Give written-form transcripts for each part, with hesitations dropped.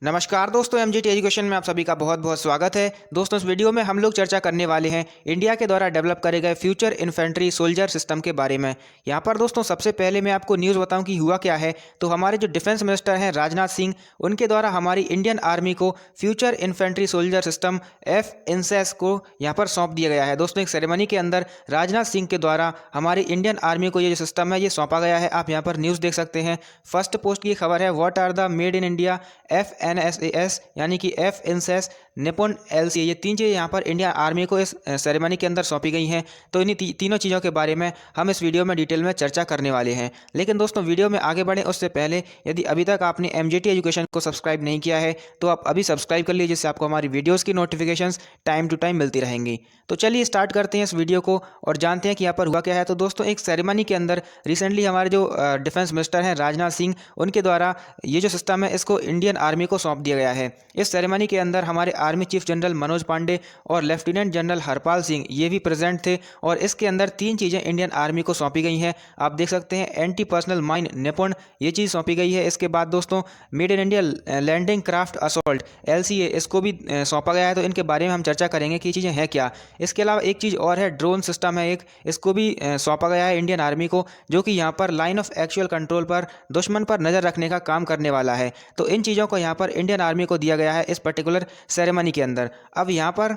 नमस्कार दोस्तों, MGT education में आप सभी का बहुत बहुत स्वागत है। दोस्तों, इस वीडियो में हम लोग चर्चा करने वाले हैं इंडिया के द्वारा डेवलप करे गए फ्यूचर इन्फेंट्री सोल्जर सिस्टम के बारे में। यहाँ पर दोस्तों सबसे पहले मैं आपको न्यूज़ बताऊं कि हुआ क्या है। तो हमारे जो डिफेंस मिनिस्टर हैं राजनाथ सिंह, उनके द्वारा हमारी इंडियन आर्मी को future infantry soldier system FINSAS को यहाँ पर सौंप दिया गया है। दोस्तों, एक सेरेमनी के अंदर राजनाथ सिंह के द्वारा हमारी इंडियन आर्मी को ये जो सिस्टम है ये सौंपा गया है। आप यहाँ पर न्यूज़ देख सकते हैं। फर्स्ट पोस्ट की खबर है, what are the made in India FNSAS यानी कि FINSAS निपुण LCA, ये तीन चीज़ें यहाँ पर इंडियन आर्मी को इस सेरेमनी के अंदर सौंपी गई हैं। तो इन्हीं तीनों चीज़ों के बारे में हम इस वीडियो में डिटेल में चर्चा करने वाले हैं। लेकिन दोस्तों, वीडियो में आगे बढ़ें उससे पहले यदि अभी तक आपने MGT एजुकेशन को सब्सक्राइब नहीं किया है तो आप अभी सब्सक्राइब कर लीजिए, जिससे आपको हमारी वीडियोज़ की नोटिफिकेशंस टाइम टू टाइम मिलती रहेंगी। तो चलिए स्टार्ट करते हैं इस वीडियो को और जानते हैं कि यहाँ पर हुआ क्या है। तो दोस्तों, एक सेरेमनी के अंदर रिसेंटली हमारे जो डिफेंस मिनिस्टर हैं राजनाथ सिंह, उनके द्वारा ये जो सिस्टम है इसको इंडियन आर्मी को सौंप दिया गया है। इस सेरेमनी के अंदर हमारे army chief general Manoj Pande और लेफ्टिनेंट जनरल हरपाल सिंह ये भी प्रेजेंट थे। और इसके अंदर तीन चीज़ें इंडियन आर्मी को सौंपी गई हैं। आप देख सकते हैं, एंटी पर्सनल माइन निपुण ये चीज़ सौंपी गई है। इसके बाद दोस्तों, made in India landing craft assault LCA इसको भी सौंपा गया है। तो इनके बारे में हम चर्चा करेंगे कि ये चीज़ें हैं क्या। इसके अलावा एक चीज़ और है, ड्रोन सिस्टम है एक, इसको भी सौंपा गया है इंडियन आर्मी को, जो कि यहाँ पर लाइन ऑफ एक्चुअल कंट्रोल पर दुश्मन पर नज़र रखने का काम करने वाला है। तो इन चीज़ों को यहाँ पर इंडियन आर्मी को दिया गया है इस पर्टिकुलर सेरेमनी के अंदर। अब यहाँ पर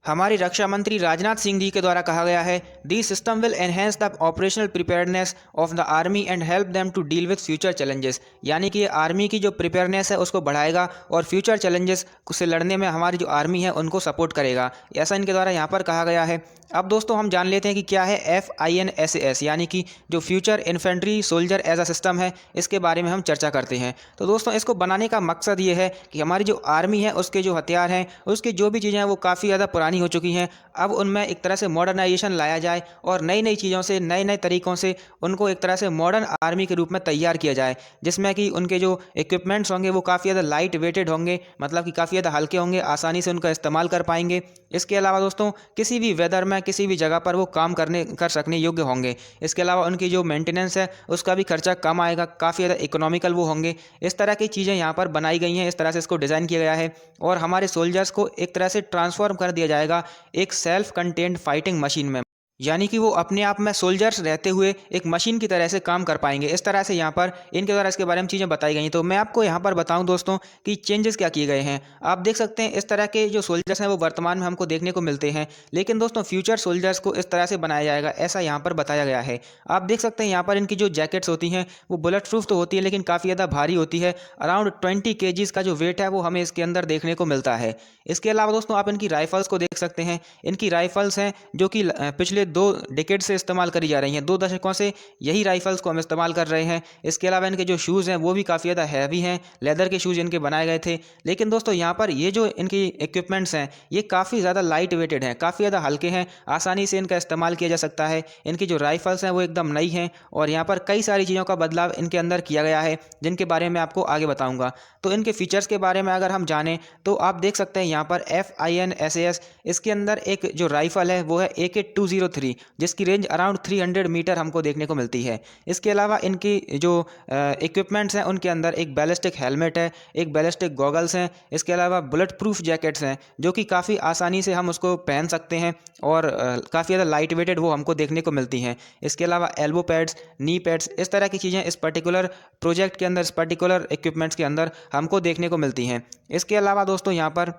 हमारी रक्षा मंत्री राजनाथ सिंह जी के द्वारा कहा गया है, the system will enhance the operational preparedness of the army and help them to deal with future challenges. यानी कि आर्मी की जो प्रिपेयरनेस है उसको बढ़ाएगा और फ्यूचर चैलेंजेस से लड़ने में हमारी जो आर्मी है उनको सपोर्ट करेगा, ऐसा इनके द्वारा यहाँ पर कहा गया है। अब दोस्तों, हम जान लेते हैं कि क्या है FINSAS यानी कि जो future infantry soldier as a system है, इसके बारे में हम चर्चा करते हैं। तो दोस्तों, इसको बनाने का मकसद ये है कि हमारी जो आर्मी है उसके जो हथियार हैं, उसकी जो भी चीज़ें हैं वो काफ़ी ज़्यादा पुरानी हो चुकी हैं। अब उनमें एक तरह से मॉडर्नाइजेशन लाया जाए और नई नई चीज़ों से, नए नए तरीक़ों से उनको एक तरह से मॉडर्न आर्मी के रूप में तैयार किया जाए, जिसमें कि उनके जो इक्विपमेंट्स होंगे वो काफ़ी ज़्यादा लाइट वेटेड होंगे, मतलब कि काफ़ी ज़्यादा हल्के होंगे, आसानी से उनका इस्तेमाल कर पाएंगे। इसके अलावा दोस्तों, किसी भी वेदर में किसी भी जगह पर वो काम कर सकने योग्य होंगे। इसके अलावा उनकी जो मेंटेनेंस है उसका भी खर्चा कम आएगा, काफ़ी ज़्यादा इकोनॉमिकल वो होंगे। इस तरह की चीज़ें यहाँ पर बनाई गई हैं, इस तरह से इसको डिज़ाइन किया गया है। और हमारे सोल्जर्स को एक तरह से ट्रांसफॉर्म कर दिया जाएगा एक सेल्फ कंटेन्ड फाइटिंग मशीन में, यानी कि वो अपने आप में सोल्जर्स रहते हुए एक मशीन की तरह से काम कर पाएंगे। इस तरह से यहाँ पर इनके द्वारा इसके बारे में चीज़ें बताई गई हैं। तो मैं आपको यहाँ पर बताऊँ दोस्तों कि चेंजेस क्या किए गए हैं। आप देख सकते हैं इस तरह के जो सोल्जर्स हैं वो वर्तमान में हमको देखने को मिलते हैं, लेकिन दोस्तों फ्यूचर सोल्जर्स को इस तरह से बनाया जाएगा, ऐसा यहाँ पर बताया गया है। आप देख सकते हैं यहाँ पर इनकी जो जैकेट्स होती हैं वो बुलेट प्रूफ तो होती है, लेकिन काफ़ी ज़्यादा भारी होती है। अराउंड 20 kgs का जो वेट है वो हमें इसके अंदर देखने को मिलता है। इसके अलावा दोस्तों, आप इनकी राइफल्स को देख सकते हैं। इनकी राइफल्स हैं जो कि पिछले 2 डिकेड से इस्तेमाल करी जा रही हैं, 2 दशकों से यही राइफल्स को हम इस्तेमाल कर रहे हैं। इसके अलावा इनके जो शूज़ हैं वो भी काफ़ी ज़्यादा हैवी हैं, लेदर के शूज़ इनके बनाए गए थे। लेकिन दोस्तों, यहाँ पर ये जो इनकी इक्विपमेंट्स हैं ये काफ़ी ज़्यादा लाइट वेटेड हैं, काफ़ी ज़्यादा हल्के हैं, आसानी से इनका इस्तेमाल किया जा सकता है। इनकी जो राइफल्स हैं वो एकदम नई हैं और यहाँ पर कई सारी चीज़ों का बदलाव इनके अंदर किया गया है, जिनके बारे में आपको आगे बताऊँगा। तो इनके फीचर्स के बारे में अगर हम जानें तो आप देख सकते हैं यहाँ पर FINSAS, इसके अंदर एक जो राइफल है वो है AK-203, जिसकी रेंज अराउंड 300 मीटर हमको देखने को मिलती है। इसके अलावा इनकी जो इक्विपमेंट्स हैं उनके अंदर एक बैलिस्टिक हेलमेट है, एक बैलिस्टिक गॉगल्स हैं। इसके अलावा बुलेट प्रूफ जैकेट्स हैं जो कि काफ़ी आसानी से हम उसको पहन सकते हैं और काफ़ी ज़्यादा लाइट वेटेड वो हमको देखने को मिलती हैं। इसके अलावा एल्बो पैड्स, नी पैड्स, इस तरह की चीज़ें इस पर्टिकुलर प्रोजेक्ट के अंदर, इस पर्टिकुलर इक्विपमेंट्स के अंदर हमको देखने को मिलती हैं। इसके अलावा दोस्तों, यहाँ पर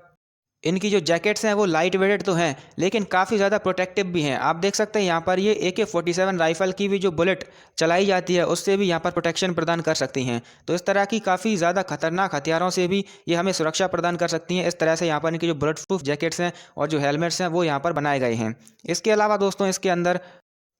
इनकी जो जैकेट्स हैं वो लाइट वेटेड तो हैं, लेकिन काफ़ी ज़्यादा प्रोटेक्टिव भी हैं। आप देख सकते हैं यहाँ पर ये AK-47 राइफल की भी जो बुलेट चलाई जाती है उससे भी यहाँ पर प्रोटेक्शन प्रदान कर सकती हैं। तो इस तरह की काफ़ी ज़्यादा खतरनाक हथियारों से भी ये हमें सुरक्षा प्रदान कर सकती हैं। इस तरह से यहाँ पर इनकी जो बुलेट प्रूफ जैकेट्स हैं और जो हेलमेट्स हैं वो यहाँ पर बनाए गए हैं। इसके अलावा दोस्तों, इसके अंदर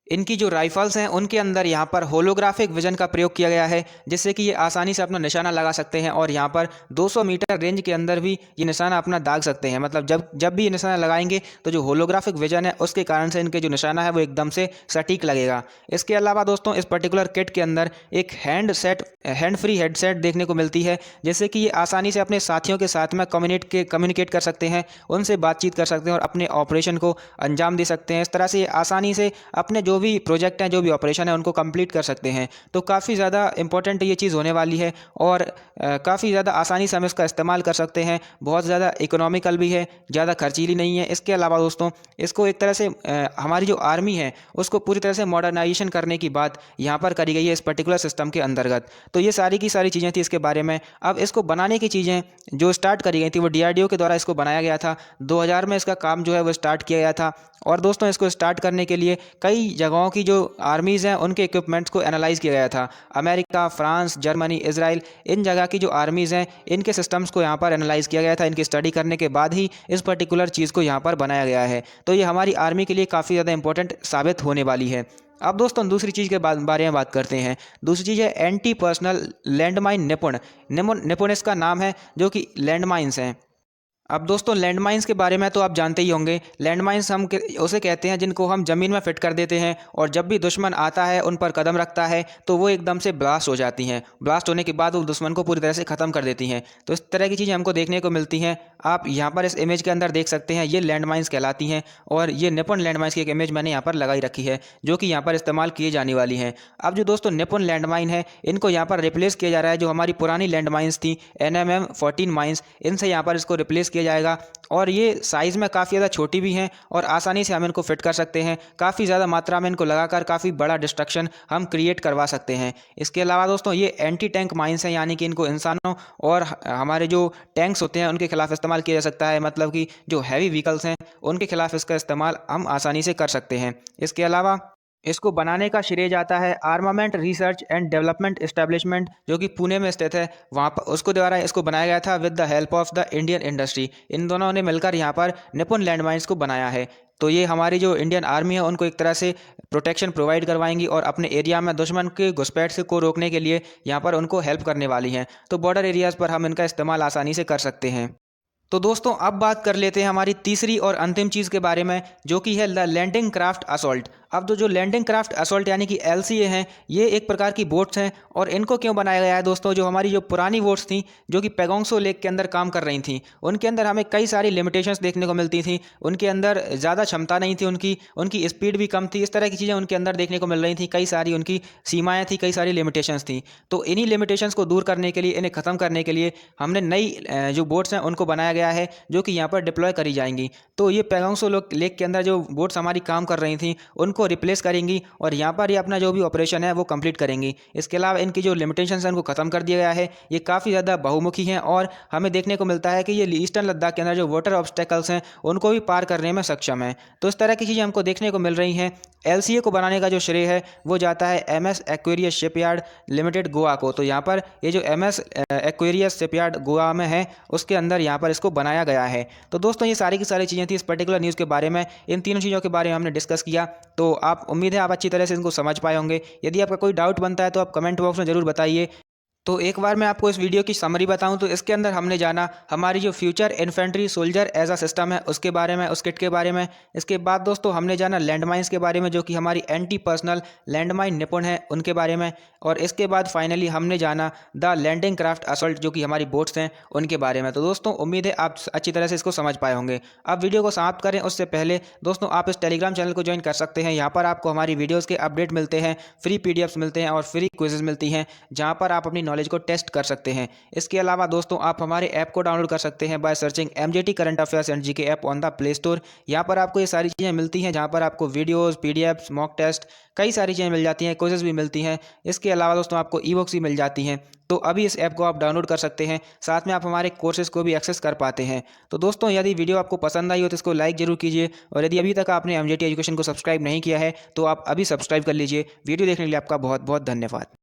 इनकी जो राइफल्स हैं उनके अंदर यहाँ पर होलोग्राफिक विजन का प्रयोग किया गया है, जिससे कि ये आसानी से अपना निशाना लगा सकते हैं और यहाँ पर 200 मीटर रेंज के अंदर भी ये निशाना अपना दाग सकते हैं। मतलब जब भी ये निशाना लगाएंगे तो जो होलोग्राफिक विजन है उसके कारण से इनके जो निशाना है वो एकदम से सटीक लगेगा। इसके अलावा दोस्तों, इस पर्टिकुलर किट के अंदर एक हैंड फ्री हेडसेट देखने को मिलती है, जिससे कि ये आसानी से अपने साथियों के साथ में कम्युनिकेट कर सकते हैं, उनसे बातचीत कर सकते हैं और अपने ऑपरेशन को अंजाम दे सकते हैं। इस तरह से ये आसानी से अपने जो जो भी प्रोजेक्ट हैं, जो भी ऑपरेशन है, उनको कंप्लीट कर सकते हैं। तो काफ़ी ज़्यादा इंपॉर्टेंट ये चीज़ होने वाली है और काफ़ी ज़्यादा आसानी से हम इसका इस्तेमाल कर सकते हैं। बहुत ज़्यादा इकोनॉमिकल भी है, ज़्यादा खर्चीली नहीं है। इसके अलावा दोस्तों इसको एक तरह से हमारी जो आर्मी है उसको पूरी तरह से मॉडर्नाइजेशन करने की बात यहाँ पर करी गई है इस पर्टिकुलर सिस्टम के अंतर्गत। तो ये सारी की सारी चीज़ें थी इसके बारे में। अब इसको बनाने की चीज़ें जो स्टार्ट करी गई थी वो DRDO के द्वारा इसको बनाया गया था। 2000 में इसका काम जो है वो स्टार्ट किया गया था। और दोस्तों इसको स्टार्ट करने के लिए कई जगहों की जो आर्मीज़ हैं उनके इक्विपमेंट्स को एनालाइज किया गया था। अमेरिका, फ्रांस, जर्मनी, इजराइल, इन जगह की जो आर्मीज़ हैं इनके सिस्टम्स को यहाँ पर एनालाइज किया गया था। इनकी स्टडी करने के बाद ही इस पर्टिकुलर चीज़ को यहाँ पर बनाया गया है। तो ये हमारी आर्मी के लिए काफ़ी ज़्यादा इंपॉर्टेंट साबित होने वाली है। अब दोस्तों दूसरी चीज़ के बारे में बात करते हैं। दूसरी चीज़ है एंटी पर्सनल लैंडमाइन निपुण। निपुण इसका नाम है, जो कि लैंडमाइंस हैं। अब दोस्तों लैंडमाइंस के बारे में तो आप जानते ही होंगे। लैंडमाइंस हम उसे कहते हैं जिनको हम ज़मीन में फिट कर देते हैं और जब भी दुश्मन आता है, उन पर कदम रखता है, तो वो एकदम से ब्लास्ट हो जाती हैं। ब्लास्ट होने के बाद वो दुश्मन को पूरी तरह से ख़त्म कर देती हैं। तो इस तरह की चीज़ें हमको देखने को मिलती हैं। आप यहाँ पर इस इमेज के अंदर देख सकते हैं, ये लैंडमाइंस कहलाती हैं। और ये निपुण लैंडमाइंस की एक इमेज मैंने यहाँ पर लगाई रखी है, जो कि यहाँ पर इस्तेमाल किए जाने वाली हैं। अब जो दोस्तों निपुण लैंडमाइन है, इनको यहाँ पर रिप्लेस किया जा रहा है। जो हमारी पुरानी लैंडमाइंस थी NMM14 माइंस, इनसे यहाँ पर इसको रिप्लेस किया जाएगा। और ये साइज़ में काफ़ी ज़्यादा छोटी भी हैं और आसानी से हम इनको फिट कर सकते हैं। काफ़ी ज़्यादा मात्रा में इनको लगाकर काफ़ी बड़ा डिस्ट्रक्शन हम क्रिएट करवा सकते हैं। इसके अलावा दोस्तों ये एंटी टैंक माइंस हैं, यानी कि इनको इंसानों और हमारे जो टैंक्स होते हैं उनके खिलाफ इस्तेमाल किया जा सकता है। मतलब कि जो हैवी व्हीकल्स हैं उनके खिलाफ इसका इस्तेमाल हम आसानी से कर सकते हैं। इसके अलावा इसको बनाने का श्रेय जाता है armament research and development establishment, जो कि पुणे में स्थित है। वहाँ पर उसको द्वारा इसको बनाया गया था with the help of the Indian industry. इन दोनों ने मिलकर यहाँ पर निपुण लैंडमाइंस को बनाया है। तो ये हमारी जो इंडियन आर्मी है उनको एक तरह से प्रोटेक्शन प्रोवाइड करवाएंगी और अपने एरिया में दुश्मन के घुसपैठ से को रोकने के लिए यहाँ पर उनको हेल्प करने वाली हैं। तो बॉर्डर एरियाज़ पर हम इनका इस्तेमाल आसानी से कर सकते हैं। तो दोस्तों अब बात कर लेते हैं हमारी तीसरी और अंतिम चीज़ के बारे में, जो कि है द लैंडिंग क्राफ्ट असॉल्ट। अब जो लैंडिंग क्राफ्ट असॉल्ट यानी कि LCA हैं, ये एक प्रकार की बोट्स हैं। और इनको क्यों बनाया गया है दोस्तों, जो हमारी जो पुरानी बोट्स थी जो कि पेगोंगसो लेक के अंदर काम कर रही थी, उनके अंदर हमें कई सारी लिमिटेशंस देखने को मिलती थी। उनके अंदर ज़्यादा क्षमता नहीं थी, उनकी स्पीड भी कम थी। इस तरह की चीज़ें उनके अंदर देखने को मिल रही थी। कई सारी उनकी सीमाएँ थी, कई सारी लिमिटेशंस थी। तो इन्हीं लिमिटेशंस को दूर करने के लिए, इन्हें ख़त्म करने के लिए हमने नई जो बोट्स हैं उनको बनाया गया है, जो कि यहाँ पर डिप्लॉय करी जाएंगी। तो ये पेगोंगसो लेक के अंदर जो बोट्स हमारी काम कर रही थी उनको रिप्लेस करेंगी और यहाँ पर ये अपना जो भी ऑपरेशन है वो कंप्लीट करेंगी। इसके अलावा इनकी जो लिमिटेशंस हैं उनको ख़त्म कर दिया गया है। ये काफ़ी ज़्यादा बहुमुखी हैं और हमें देखने को मिलता है कि ये ईस्टर्न लद्दाख के अंदर जो वाटर ऑब्स्टेकल्स हैं उनको भी पार करने में सक्षम है। तो इस तरह की चीज़ें हमको देखने को मिल रही हैं। LCA को बनाने का जो श्रेय है वो जाता है MS Aquarius shipyard limited Goa को। तो यहाँ पर ये जो MS एक्वेरियस शिपयार्ड गोवा में है उसके अंदर यहाँ पर इसको बनाया गया है। तो दोस्तों ये सारी की सारी चीज़ें थी इस पर्टिकुलर न्यूज़ के बारे में। इन तीनों चीज़ों के बारे में हमने डिस्कस किया। तो आप उम्मीद है आप अच्छी तरह से इनको समझ पाए होंगे। यदि आपका कोई डाउट बनता है तो आप कमेंट बॉक्स में ज़रूर बताइए। तो एक बार मैं आपको इस वीडियो की समरी बताऊं तो इसके अंदर हमने जाना हमारी जो future infantry soldier as a system है उसके बारे में, उस किट के बारे में। इसके बाद दोस्तों हमने जाना लैंडमाइंस के बारे में, जो कि हमारी एंटी पर्सनल लैंडमाइन निपुण है उनके बारे में। और इसके बाद फाइनली हमने जाना द लैंडिंग क्राफ्ट असॉल्ट, जो कि हमारी बोट्स हैं उनके बारे में। तो दोस्तों उम्मीद है आप अच्छी तरह से इसको समझ पाए होंगे। अब वीडियो को समाप्त करें उससे पहले दोस्तों आप इस टेलीग्राम चैनल को ज्वाइन कर सकते हैं। यहाँ पर आपको हमारी वीडियोज़ के अपडेट मिलते हैं, फ्री PDFs मिलते हैं और फ्री क्विजेज मिलती हैं, जहाँ पर आप अपनी नॉलेज को टेस्ट कर सकते हैं। इसके अलावा दोस्तों आप हमारे ऐप को डाउनलोड कर सकते हैं by searching MJT current affairs and GK app on the play store. यहाँ पर आपको ये सारी चीज़ें मिलती हैं, जहाँ पर आपको वीडियोस, PDFs, मॉक टेस्ट, कई सारी चीज़ें मिल जाती हैं, क्विज़ेस भी मिलती हैं। इसके अलावा दोस्तों आपको ई-बुक्स भी मिल जाती हैं। तो अभी इस ऐप को आप डाउनलोड कर सकते हैं, साथ में आप हमारे कोर्सेज को भी एक्सेस कर पाते हैं। तो दोस्तों यदि वीडियो आपको पसंद आई हो तो इसको लाइक जरूर कीजिए, और यदि अभी तक आपने MJT एजुकेशन को सब्सक्राइब नहीं किया है तो आप अभी सब्सक्राइब कर लीजिए। वीडियो देखने के लिए आपका बहुत बहुत धन्यवाद।